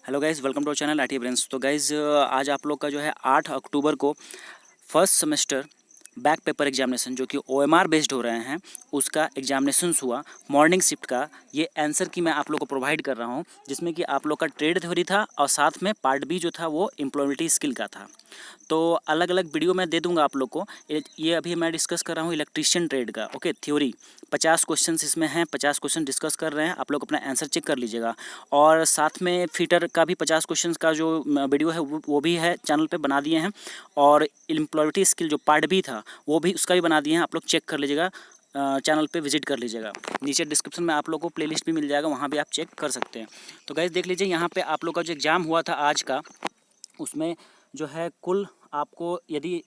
Hello guys, welcome to channel IT brains. तो guys आज आप लोग का जो है 8 अक्टूबर को first semester back paper examination जो कि ओएमआर बेस्ड हो रहे हैं उसका एग्जामिनेशंस हुआ मॉर्निंग शिफ्ट का। ये आंसर की मैं आप लोग को प्रोवाइड कर रहा हूँ जिसमें कि आप लोग का ट्रेड थ्योरी था और साथ में पार्ट बी जो था वो एम्प्लॉयबिलिटी स्किल का था। तो अलग अलग वीडियो मैं दे दूंगा आप लोग को। ये अभी मैं डिस्कस कर रहा हूँ इलेक्ट्रीशियन ट्रेड का। ओके, थ्योरी 50 क्वेश्चन इसमें हैं, 50 क्वेश्चन डिस्कस कर रहे हैं, आप लोग अपना आंसर चेक कर लीजिएगा। और साथ में फिटर का भी 50 क्वेश्चन का जो वीडियो है वो भी है, चैनल पे बना दिए हैं। और एम्प्लॉयबिलिटी स्किल जो पार्ट बी था वो भी उसका भी बना दिए हैं, आप लोग चेक कर लीजिएगा। चैनल पे विजिट कर लीजिएगा, नीचे डिस्क्रिप्शन में आप लोग को प्लेलिस्ट भी मिल जाएगा, वहाँ भी आप चेक कर सकते हैं। तो गाइस देख लीजिए, यहाँ पे आप लोग का जो एग्ज़ाम हुआ था आज का, उसमें जो है कुल आपको यदि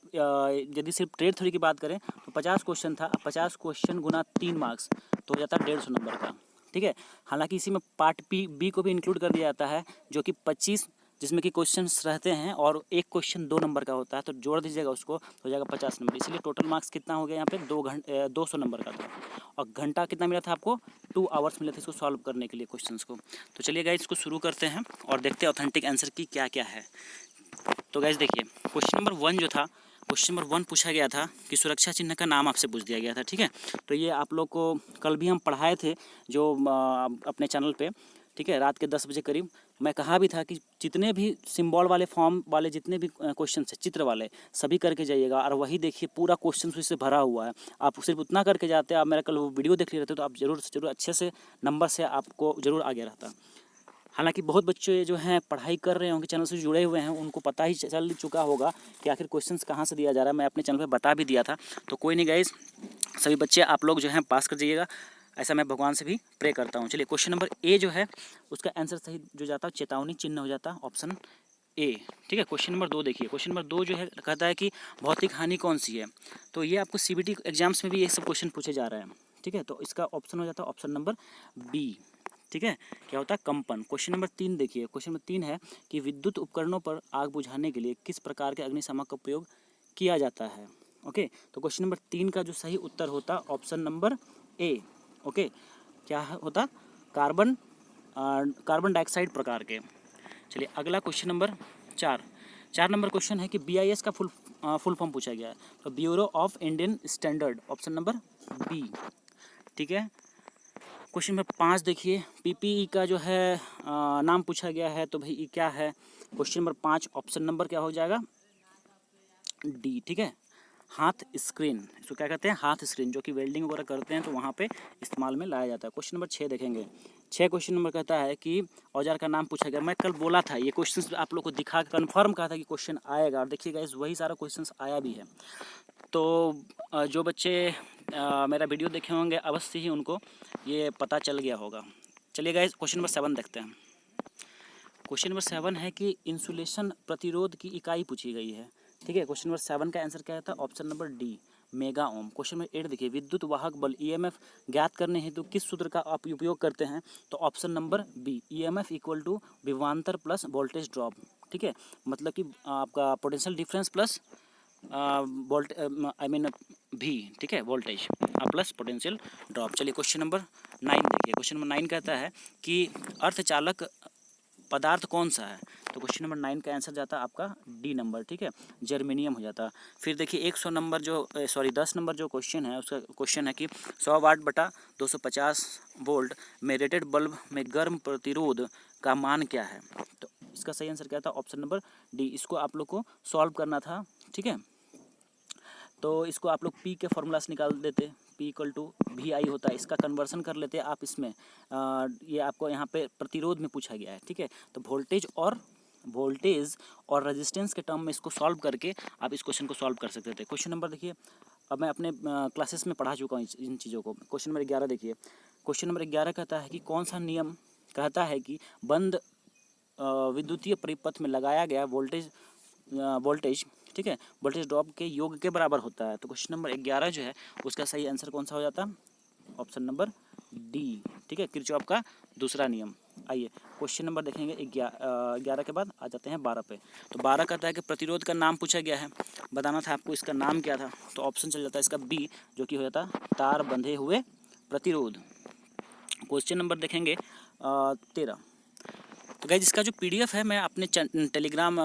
सिर्फ ट्रेड थ्योरी की बात करें तो 50 क्वेश्चन था। 50 क्वेश्चन गुना 3 मार्क्स तो हो जाता है 150 नंबर का। ठीक है, हालांकि इसी में पार्ट बी को भी इंक्लूड कर दिया जाता है जो कि 25, जिसमें कि क्वेश्चंस रहते हैं और एक क्वेश्चन 2 नंबर का होता है, तो जोड़ दीजिएगा उसको तो हो जाएगा 50 नंबर। इसलिए टोटल मार्क्स कितना हो गया यहाँ पे 200 नंबर का था। और घंटा कितना मिला था आपको? 2 आवर्स मिले थे इसको सॉल्व करने के लिए क्वेश्चंस को। तो चलिए गाइस इसको शुरू करते हैं और देखते हैं ऑथेंटिक आंसर की क्या क्या है। तो गाइस देखिए, क्वेश्चन नंबर 1 जो था, क्वेश्चन नंबर 1 पूछा गया था कि सुरक्षा चिन्ह का नाम आपसे पूछ दिया गया था। ठीक है, तो ये आप लोग को कल भी हम पढ़ाए थे जो अपने चैनल पे। ठीक है, रात के 10 बजे करीब मैं कहा भी था कि जितने भी सिंबल वाले फॉर्म वाले जितने भी क्वेश्चन है चित्र वाले सभी करके जाइएगा। और वही देखिए पूरा क्वेश्चन उससे भरा हुआ है, आप सिर्फ उतना करके जाते हैं। आप मेरा कल वो वीडियो देख लिए रहते तो आप जरूर से जरूर अच्छे से नंबर से आपको जरूर आ गया रहता। हालांकि बहुत बच्चे जो हैं पढ़ाई कर रहे होंगे, चैनल से जुड़े हुए हैं, उनको पता ही चल चुका होगा कि आखिर क्वेश्चंस कहाँ से दिया जा रहा है। मैं अपने चैनल पे बता भी दिया था। तो कोई नहीं गाइस, सभी बच्चे आप लोग जो हैं पास कर जाइएगा, ऐसा मैं भगवान से भी प्रे करता हूँ। चलिए क्वेश्चन नंबर ए जो है उसका आंसर सही जो जाता है चेतावनी चिन्ह हो जाता है ऑप्शन ए। ठीक है, क्वेश्चन नंबर 2 देखिए, क्वेश्चन नंबर 2 जो है कहता है कि भौतिक हानि कौन सी है। तो ये आपको सीबीटी एग्जाम्स में भी ये सब क्वेश्चन पूछे जा रहे हैं। ठीक है, तो इसका ऑप्शन हो जाता है ऑप्शन नंबर बी। ठीक है, क्या होता है? कंपन। क्वेश्चन नंबर 3 देखिए, क्वेश्चन नंबर 3 है कि विद्युत उपकरणों पर आग बुझाने के लिए किस प्रकार के अग्निशामक का उपयोग किया जाता है। ओके, तो क्वेश्चन नंबर 3 का जो सही उत्तर होता ऑप्शन नंबर ए। ओके, क्या होता? कार्बन कार्बन डाइऑक्साइड प्रकार के। चलिए अगला क्वेश्चन नंबर 4। 4 नंबर क्वेश्चन है कि बीआईएस का फुल फॉर्म पूछा गया है। तो bureau of Indian standard, option number B. ठीक है, क्वेश्चन नंबर 5 देखिए, पीपीई का जो है नाम पूछा गया है। तो भाई ये क्या है? क्वेश्चन नंबर 5 ऑप्शन नंबर क्या हो जाएगा? डी। ठीक है, हाथ स्क्रीन, इसको क्या कहते हैं? हाथ स्क्रीन, जो कि वेल्डिंग वगैरह करते हैं तो वहाँ पे इस्तेमाल में लाया जाता है। क्वेश्चन नंबर 6 देखेंगे। 6 क्वेश्चन नंबर कहता है कि औजार का नाम पूछा गया। मैं कल बोला था ये क्वेश्चन आप लोग को दिखा कन्फर्म कहा था कि क्वेश्चन आएगा, और देखिएगा इस वही सारा क्वेश्चन आया भी है। तो जो बच्चे मेरा वीडियो देखे होंगे अवश्य ही उनको ये पता चल गया होगा। चलिए गाइस क्वेश्चन नंबर 7 देखते हैं। क्वेश्चन नंबर 7 है कि इंसुलेशन प्रतिरोध की इकाई पूछी गई है। ठीक है, क्वेश्चन नंबर 7 का आंसर क्या था? Option number D, mega ohm. Question number 8 देखिए, विद्युत वाहक बल ईएमएफ ज्ञात करने हेतु किस सूत्र का आप उपयोग करते हैं। तो option number B, EMF equal to विभवांतर प्लस वोल्टेज ड्रॉप। ठीक है, मतलब कि आपका potential difference plus volt I mean भी। ठीक है, वोल्टेज प्लस पोटेंशियल ड्रॉप। चलिए क्वेश्चन नंबर 9 देखिए, क्वेश्चन नंबर 9 कहता है कि अर्धचालक पदार्थ कौन सा है। तो क्वेश्चन नंबर 9 का आंसर जाता है आपका डी नंबर। ठीक है, जर्मेनियम हो जाता। फिर देखिए 100 नंबर जो 10 नंबर जो क्वेश्चन है उसका क्वेश्चन है कि 100 वाट बटा 250 वोल्ट में रेटेड बल्ब में गर्म प्रतिरोध का मान क्या है। तो इसका सही आंसर क्या था? Option number D. इसको आप लोग को सॉल्व करना था। ठीक है, तो इसको आप लोग पी के फॉर्मूला से निकाल देते, पी इक्वल टू वी आई होता है। इसका कन्वर्सन कर लेते आप इसमें। ये आपको यहाँ पे प्रतिरोध में पूछा गया है। ठीक है, तो वोल्टेज और रेजिस्टेंस के टर्म में इसको सॉल्व करके आप इस क्वेश्चन को सॉल्व कर सकते थे। क्वेश्चन नंबर देखिए, अब मैं अपने क्लासेस में पढ़ा चुका हूँ इन चीज़ों को। क्वेश्चन नंबर 11 देखिए, क्वेश्चन नंबर 11 कहता है कि कौन सा नियम कहता है कि बंद विद्युतीय परिपथ में लगाया गया वोल्टेज ठीक है, वोल्टेज ड्रॉप के योग के बराबर होता है। तो क्वेश्चन नंबर 11 जो है उसका सही आंसर कौन सा हो जाता? Option number D. ठीक है, किरचॉफ का दूसरा नियम। आइए क्वेश्चन नंबर देखेंगे 11 के बाद आ जाते हैं 12 पे। तो 12 कहता है कि प्रतिरोध का नाम पूछा गया है, बताना था आपको इसका नाम क्या था। तो ऑप्शन चल जाता है इसका बी, जो कि हो जाता तार बंधे हुए प्रतिरोध। क्वेश्चन नंबर देखेंगे 13। तो गाइज इसका जो पीडीएफ है मैं अपने टेलीग्राम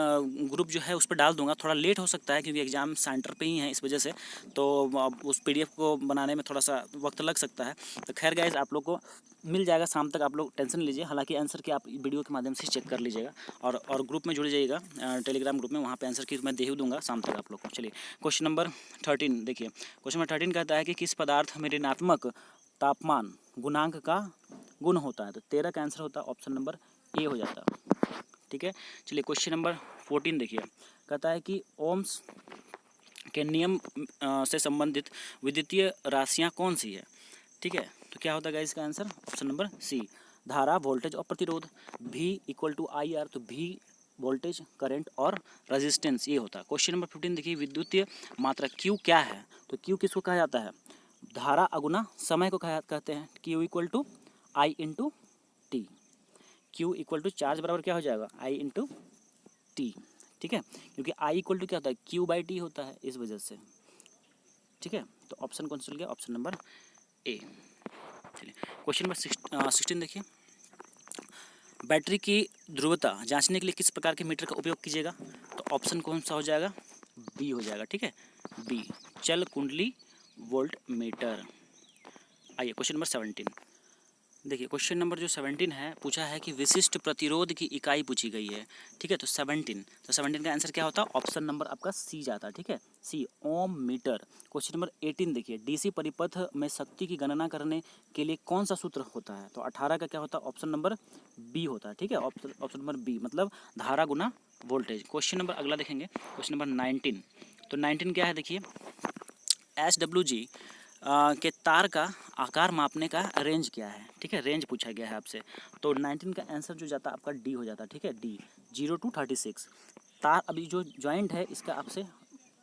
ग्रुप जो है उस पर डाल दूंगा। थोड़ा लेट हो सकता है क्योंकि एग्ज़ाम सेंटर पे ही है इस वजह से, तो अब उस पीडीएफ को बनाने में थोड़ा सा वक्त लग सकता है। तो खैर गाइज आप लोग को मिल जाएगा शाम तक, आप लोग टेंशन लीजिए। हालांकि आंसर की आप वीडियो के माध्यम से चेक कर लीजिएगा और ग्रुप में जुड़ जाइएगा टेलीग्राम ग्रुप में, वहाँ पे आंसर की मैं दे ही दूंगा शाम तक आप लोग को। चलिए क्वेश्चन नंबर 13 देखिए। क्वेश्चन नंबर 13 कहता है कि किस पदार्थ में ऋणात्मक तापमान गुणांक का गुण होता है। तो 13 का आंसर होता है ऑप्शन नंबर ए हो जाता है। ठीक है, चलिए क्वेश्चन नंबर 14 देखिए। कहता है कि ओम्स के नियम से संबंधित विद्युतीय राशियाँ कौन सी है। ठीक है, तो क्या होता है इसका आंसर ऑप्शन नंबर सी, धारा, वोल्टेज और प्रतिरोध। V equal to I R, तो V वोल्टेज, करंट और रेजिस्टेंस ये होता है। क्वेश्चन नंबर 15 देखिए, विद्युतीय मात्रा Q क्या है। तो Q किसको कहा जाता है, धारा अगुना समय को कहते हैं। Q equal to I into T. Q equal to charge बराबर क्या हो जाएगा, I इंटू टी। ठीक है, क्योंकि I इक्वल टू क्या होता है, Q बाई टी होता है, इस वजह से। ठीक है, तो ऑप्शन कौन सा चल गया, ऑप्शन नंबर ए। चलिए क्वेश्चन नंबर 16 देखिए। बैटरी की ध्रुवता जांचने के लिए किस प्रकार के मीटर का उपयोग कीजिएगा। तो ऑप्शन कौन सा हो जाएगा, बी हो जाएगा। ठीक है, बी, चल कुंडली वोल्ट मीटर। आइए क्वेश्चन नंबर 17 देखिए। क्वेश्चन नंबर जो 17 है पूछा है कि विशिष्ट प्रतिरोध की इकाई पूछी गई है। ठीक है, तो 17 का आंसर क्या होता है, ऑप्शन नंबर आपका सी जाता है। ठीक है, सी, ओम मीटर। क्वेश्चन नंबर 18 देखिए, डीसी परिपथ में शक्ति की गणना करने के लिए कौन सा सूत्र होता है। तो 18 का क्या होता है, ऑप्शन नंबर बी होता है। ठीक है, ऑप्शन नंबर बी, मतलब धारा गुना वोल्टेज। क्वेश्चन नंबर अगला देखेंगे, क्वेश्चन नंबर 19। तो 19 क्या है देखिए, SWG के तार का आकार मापने का रेंज क्या है। ठीक है, रेंज पूछा गया है आपसे। तो 19 का आंसर जो जाता है आपका डी हो जाता है। ठीक है, डी, 0 to 36। तार अभी जो जॉइंट है इसका आपसे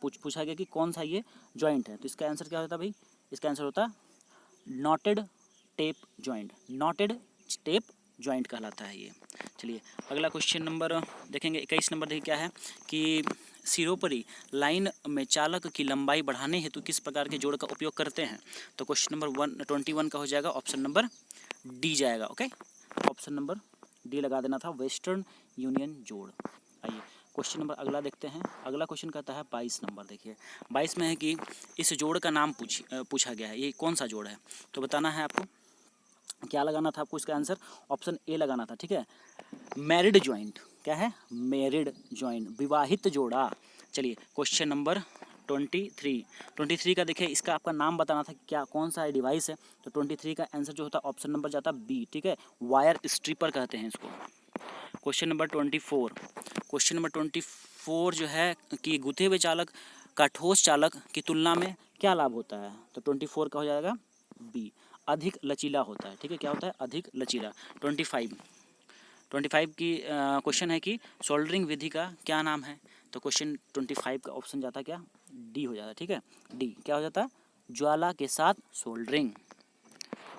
पूछा गया कि कौन सा ये जॉइंट है। तो इसका आंसर क्या होता है भाई, इसका आंसर होता है noted tape joint. Noted tape joint कहलाता है ये। चलिए अगला क्वेश्चन नंबर देखेंगे, 21 नंबर देखिए क्या है कि सिरोपरी लाइन में चालक की लंबाई बढ़ाने हेतु किस प्रकार के जोड़ का उपयोग करते हैं। तो क्वेश्चन नंबर 21 का हो जाएगा ऑप्शन नंबर डी जाएगा। ओके, ऑप्शन नंबर डी लगा देना था, वेस्टर्न यूनियन जोड़। आइए क्वेश्चन नंबर अगला देखते हैं। अगला क्वेश्चन कहता है 22 नंबर देखिए। 22 में है कि इस जोड़ का नाम पूछा गया है, ये कौन सा जोड़ है। तो बताना है आपको, क्या लगाना था आपको, इसका आंसर ऑप्शन ए लगाना था। ठीक है, मैरिड जॉइंट। क्या है, मैरिड जॉइंट, विवाहित जोड़ा। चलिए क्वेश्चन नंबर 23 का देखिए, इसका आपका नाम बताना था क्या, कौन सा डिवाइस है। तो 23 का आंसर जो होता है ऑप्शन नंबर जाता है बी। ठीक है, वायर स्ट्रिपर कहते हैं इसको। क्वेश्चन नंबर 24 जो है कि गुथे हुए चालक का ठोस चालक की तुलना में क्या लाभ होता है। तो 24 का हो जाएगा बी, अधिक लचीला होता है। ठीक है, क्या होता है, अधिक लचीला। 25 की क्वेश्चन है कि सोल्डरिंग विधि का क्या नाम है। तो क्वेश्चन 25 का ऑप्शन जाता है क्या, डी हो जाता है। ठीक है, डी क्या हो जाता है, ज्वाला के साथ सोल्डरिंग।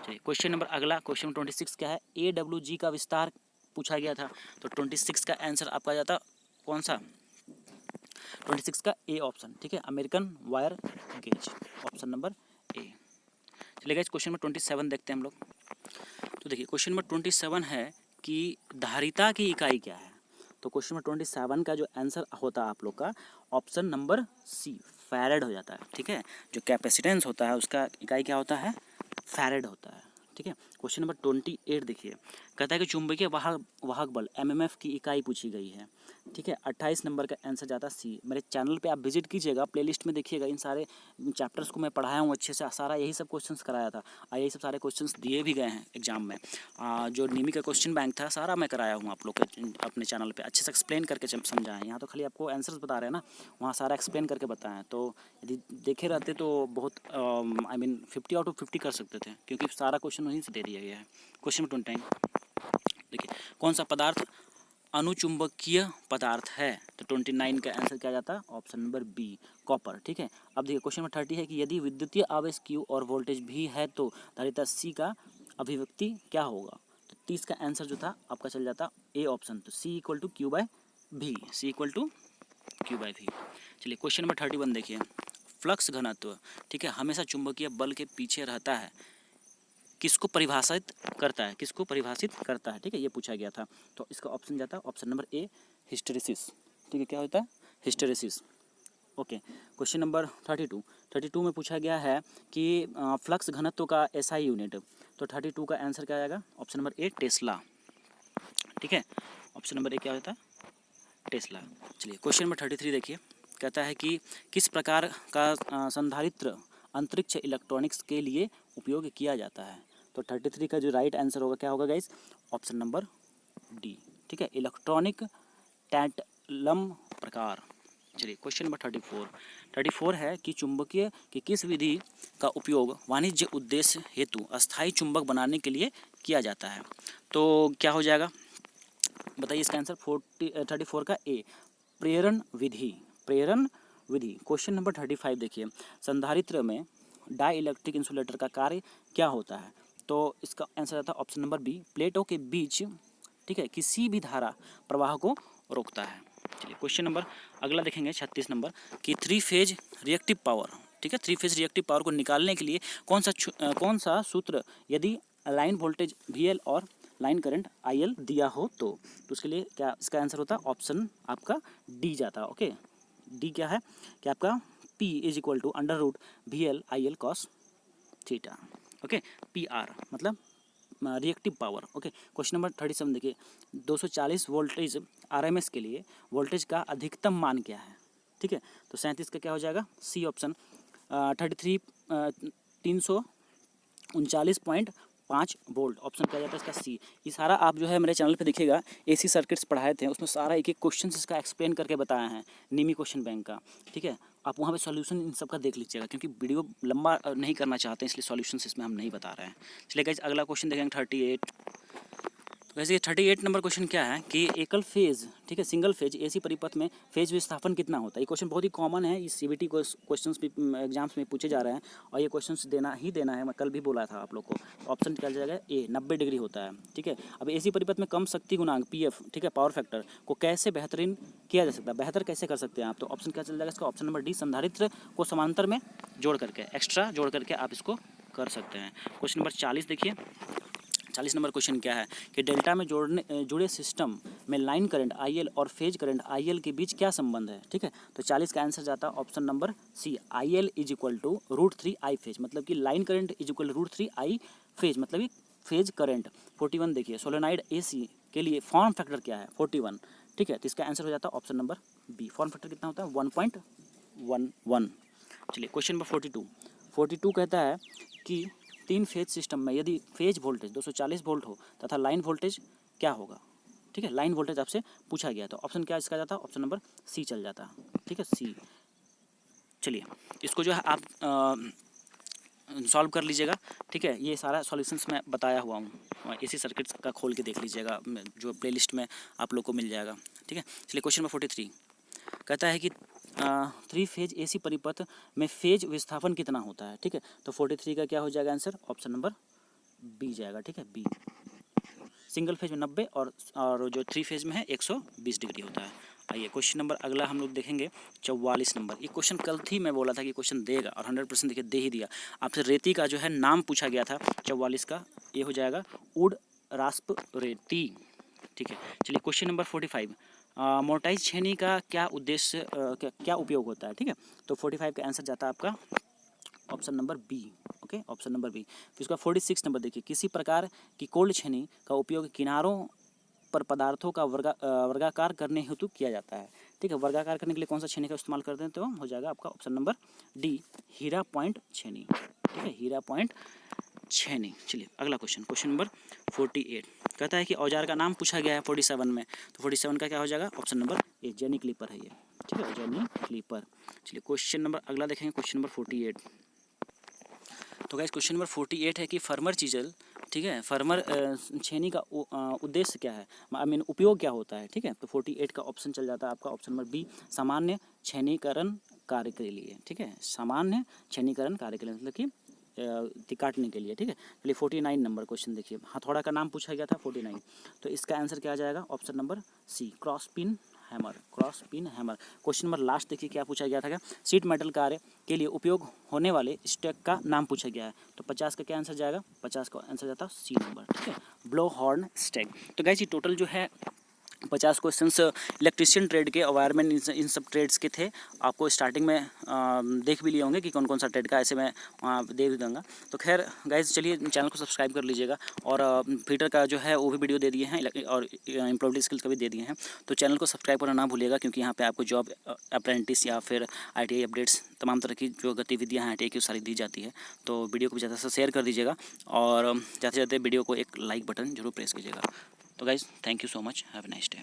चलिए क्वेश्चन नंबर अगला, क्वेश्चन नंबर 26 क्या है, AWG का विस्तार पूछा गया था। तो 26 का आंसर आपका जाता कौन सा, 26 का ए ऑप्शन। ठीक है, American wire gauge, option number A. चलिए क्वेश्चन नंबर 27 देखते हैं हम लोग। तो देखिए क्वेश्चन नंबर 27 है कि धारिता की इकाई क्या है। तो क्वेश्चन नंबर 27 का जो आंसर होता है आप लोग का ऑप्शन नंबर सी, फैरेड हो जाता है। ठीक है, जो कैपेसिटेंस होता है उसका इकाई क्या होता है, फैरेड होता है। ठीक है, क्वेश्चन नंबर 28 देखिए, कहता है कि चुंबकीय वाहक बल MMF की इकाई पूछी गई है। ठीक है, 28 नंबर का आंसर जाता है सी। मेरे चैनल पे आप विजिट कीजिएगा, प्लेलिस्ट में देखिएगा, इन सारे चैप्टर्स को मैं पढ़ाया हूँ अच्छे से, सारा यही सब क्वेश्चंस कराया था और यही सब सारे क्वेश्चंस दिए भी गए हैं एग्जाम में। जो नीमी का क्वेश्चन बैंक था सारा मैं कराया हूँ आप लोग के अपने चैनल पे, अच्छे से एक्सप्लेन करके समझाएं। यहाँ तो खाली आपको आंसर्स बता रहे हैं ना, वहाँ सारा एक्सप्लेन करके बताएं। तो यदि देखे रहते तो बहुत I mean 50 आउट ऑफ 50 कर सकते थे, क्योंकि सारा क्वेश्चन वहीं से दे दिया गया है। क्वेश्चन नंबर 29 देखिए, कौन सा पदार्थ अनुचुंबकीय पदार्थ है। तो 29 का आंसर क्या जाता है, ऑप्शन नंबर बी, कॉपर। ठीक है, अब देखिए क्वेश्चन नंबर 30 है कि यदि विद्युतीय आवेश Q और वोल्टेज भी है तो धारिता C का अभिव्यक्ति क्या होगा। तो 30 का आंसर जो था आपका चल जाता ए ऑप्शन, तो C equal to Q by V, C equal to Q by V. चलिए क्वेश्चन नंबर 31 देखिए, फ्लक्स घनत्व। ठीक है, हमेशा चुंबकीय बल के पीछे रहता है, किसको परिभाषित करता है, किसको परिभाषित करता है, ठीक है, ये पूछा गया था। तो इसका ऑप्शन जाता है ऑप्शन नंबर ए, हिस्टेरेसिस, ठीक है, क्या होता है, हिस्टेरेसिस। ओके, क्वेश्चन नंबर 32 में पूछा गया है कि फ्लक्स घनत्व का एसआई यूनिट। तो 32 का आंसर क्या आएगा, ऑप्शन नंबर ए, टेस्ला, ठीक है, ऑप्शन नंबर ए क्या होता है, टेस्ला। चलिए क्वेश्चन नंबर 33 देखिए, कहता है कि किस प्रकार का संधारित्र अंतरिक्ष इलेक्ट्रॉनिक्स के लिए उपयोग किया जाता है। तो 33 का जो राइट आंसर होगा क्या होगा गाइस, ऑप्शन नंबर डी, ठीक है, इलेक्ट्रॉनिक टैंटलम प्रकार। चलिए क्वेश्चन नंबर 34 है कि चुंबकीय की किस विधि का उपयोग वाणिज्य उद्देश्य हेतु अस्थायी चुंबक बनाने के लिए किया जाता है। तो क्या हो जाएगा, बताइए इसका आंसर। 34 का ए, प्रेरण विधि, प्रेरण विधि। क्वेश्चन नंबर 35 देखिए, संधारित्र में डाई इलेक्ट्रिक इंसुलेटर का कार्य क्या होता है। तो इसका आंसर आता है ऑप्शन नंबर बी, प्लेटों के बीच, ठीक है, किसी भी धारा प्रवाह को रोकता है। चलिए क्वेश्चन नंबर अगला देखेंगे 36 नंबर कि 3 फेज रिएक्टिव पावर, ठीक है, 3 फेज रिएक्टिव पावर को निकालने के लिए कौन सा सूत्र यदि लाइन वोल्टेज VL और लाइन करंट IL दिया हो तो उसके लिए क्या इसका आंसर होता है, ऑप्शन आपका डी जाता है। ओके, डी क्या है कि आपका P = √VL IL cos theta. Okay, PR मतलब reactive power. Okay, question number 37 देखिए, 240 वोल्टेज RMS के लिए वोल्टेज का अधिकतम मान क्या है, ठीक है। तो 37 का क्या हो जाएगा, सी ऑप्शन। 339.5 वोल्ट, ऑप्शन क्या जाता है इसका सी। ये सारा आप जो है मेरे चैनल पे देखिएगा, AC सर्किट्स पढ़ाए थे, उसमें सारा एक एक क्वेश्चन इसका एक्सप्लेन करके बताया है, निमी क्वेश्चन बैंक का, ठीक है। आप वहाँ पे सॉल्यूशन इन सब का देख लीजिएगा, क्योंकि वीडियो लंबा नहीं करना चाहते हैं, इसलिए सॉल्यूशंस इसमें हम नहीं बता रहे हैं। चलिए गाइस अगला क्वेश्चन देखेंगे 38। वैसे 38 नंबर क्वेश्चन क्या है कि एकल फेज, ठीक है, सिंगल फेज AC परिपथ में फेज विस्थापन कितना होता है। ये क्वेश्चन बहुत ही कॉमन है, इस CBT क्वेश्चंस भी एग्जाम्स में पूछे जा रहे हैं, और ये क्वेश्चंस देना है, मैं कल भी बोला था आप लोग को। ऑप्शन क्या जाएगा, ए 90 डिग्री होता है, ठीक है। अब AC परिपथ में कम शक्ति गुणांक PF, ठीक है, पावर फैक्टर को कैसे बेहतरीन किया जा सकता है, बेहतर कैसे कर सकते हैं आप। तो ऑप्शन क्या चल जाएगा इसका, ऑप्शन नंबर डी, संधारित्र को समांतर में जोड़ करके, एक्स्ट्रा जोड़ करके आप इसको कर सकते हैं। क्वेश्चन नंबर 40 देखिए, 40 नंबर क्वेश्चन क्या है कि डेल्टा में जुड़े सिस्टम में लाइन करंट IL और फेज करंट IL के बीच क्या संबंध है, ठीक है। तो 40 का आंसर जाता है option number C, IL = √3I phase, मतलब कि लाइन करंट = √3I फेज, मतलब कि फेज करंट। 41 देखिए, सोलेनाइड AC के लिए फॉर्म फैक्टर क्या है, 41, ठीक है। तो इसका आंसर हो जाता है option number B, form factor कितना होता है, 1.11। चलिए क्वेश्चन नंबर 42 कहता है कि 3 फेज सिस्टम में यदि फेज वोल्टेज 240 वोल्ट हो तथा लाइन वोल्टेज क्या होगा, ठीक है, लाइन वोल्टेज आपसे पूछा गया। तो ऑप्शन क्या इसका जाता है, ऑप्शन नंबर सी चल जाता है, ठीक है, सी। चलिए इसको जो है आप सॉल्व कर लीजिएगा, ठीक है। ये सारा सॉल्यूशंस मैं बताया हुआ हूँ, AC सर्किट्स का खोल के देख लीजिएगा, जो प्लेलिस्ट में आप लोग को मिल जाएगा, ठीक है। चलिए क्वेश्चन नंबर 43 कहता है कि 3 फेज AC परिपथ में फेज विस्थापन कितना होता है, ठीक है। तो 43 का क्या हो जाएगा आंसर, ऑप्शन नंबर बी जाएगा, ठीक है, बी। सिंगल फेज में 90 और जो 3 फेज में है 120 डिग्री होता है। आइए क्वेश्चन नंबर अगला हम लोग देखेंगे 44 नंबर। ये क्वेश्चन कल थी मैं बोला था कि क्वेश्चन देगा, और 100% देखिए दे ही दिया। आपसे रेती का जो है नाम पूछा गया था 44 का, ये हो जाएगा उड रास्प रेती, ठीक है। चलिए क्वेश्चन नंबर 45, मोटाइज छेनी का क्या उद्देश्य, क्या उपयोग होता है, ठीक है। तो 45 का आंसर जाता है आपका option number B, okay, option number B. फिर उसका 46 नंबर देखिए, किसी प्रकार की कोल्ड छेनी का उपयोग किनारों पर पदार्थों का वर्गाकार करने हेतु किया जाता है, ठीक है। वर्गाकार करने के लिए कौन सा छेनी का इस्तेमाल करते हैं, तो हो जाएगा आपका ऑप्शन नंबर डी, हीरा पॉइंट छेनी, ठीक है, हीरा पॉइंट छेनी। चलिए अगला क्वेश्चन नंबर 48 कहता है कि औजार का नाम पूछा गया है 47 में। तो 47 का क्या हो जाएगा, option number A, jenny clipper है ये, ठीक है, जेनी क्लीपर। चलिए क्वेश्चन नंबर अगला देखेंगे, क्वेश्चन नंबर 48। तो गाइस क्वेश्चन नंबर 48 है कि फर्मर चीजल, ठीक है, फर्मर छेनी का उद्देश्य क्या है, आई मीन उपयोग क्या होता है, ठीक है। तो 48 का ऑप्शन चल जाता है आपका ऑप्शन नंबर बी, सामान्य छेनीकरण कार्य के लिए, ठीक है, सामान्य छेनीकरण कार्य के लिए, मतलब कि काटने के लिए, ठीक है। चलिए 49 नंबर क्वेश्चन देखिए, हथौड़ा का नाम पूछा गया था 49। तो इसका आंसर क्या आ जाएगा, option number C, cross pin hammer, cross pin hammer. Question number last देखिए क्या पूछा गया था, क्या सीट मेटल कार्य के लिए उपयोग होने वाले स्टैक का नाम पूछा गया है। तो 50 का क्या आंसर जाएगा, 50 का आंसर जाता है सी नंबर, ठीक है, ब्लो हॉर्न स्टैक। तो गाइस ये टोटल जो है 50 क्वेश्चंस इलेक्ट्रिशियन ट्रेड के एनवायरनमेंट इन सब ट्रेड्स के थे। आपको स्टार्टिंग में देख भी लिए होंगे कि कौन कौन सा ट्रेड का, ऐसे मैं दे भी दूँगा। तो खैर गाइज चलिए चैनल को सब्सक्राइब कर लीजिएगा, और फीटर का जो है वो भी वीडियो दे दिए हैं और एम्प्लॉयड स्किल्स का भी दे दिए हैं। तो चैनल को सब्सक्राइब करना ना भूलिएगा, क्योंकि यहाँ पे आपको जॉब अप्रेंटिस या फिर ITI अपडेट्स तमाम तरह की जो गतिविधियाँ हैं ITI की सारी दी जाती है। तो वीडियो को ज़्यादा से शेयर कर दीजिएगा, और ज़्यादा से ज़्यादा वीडियो को एक लाइक बटन जरूर प्रेस कीजिएगा। तो guys thank you so much, have a nice day.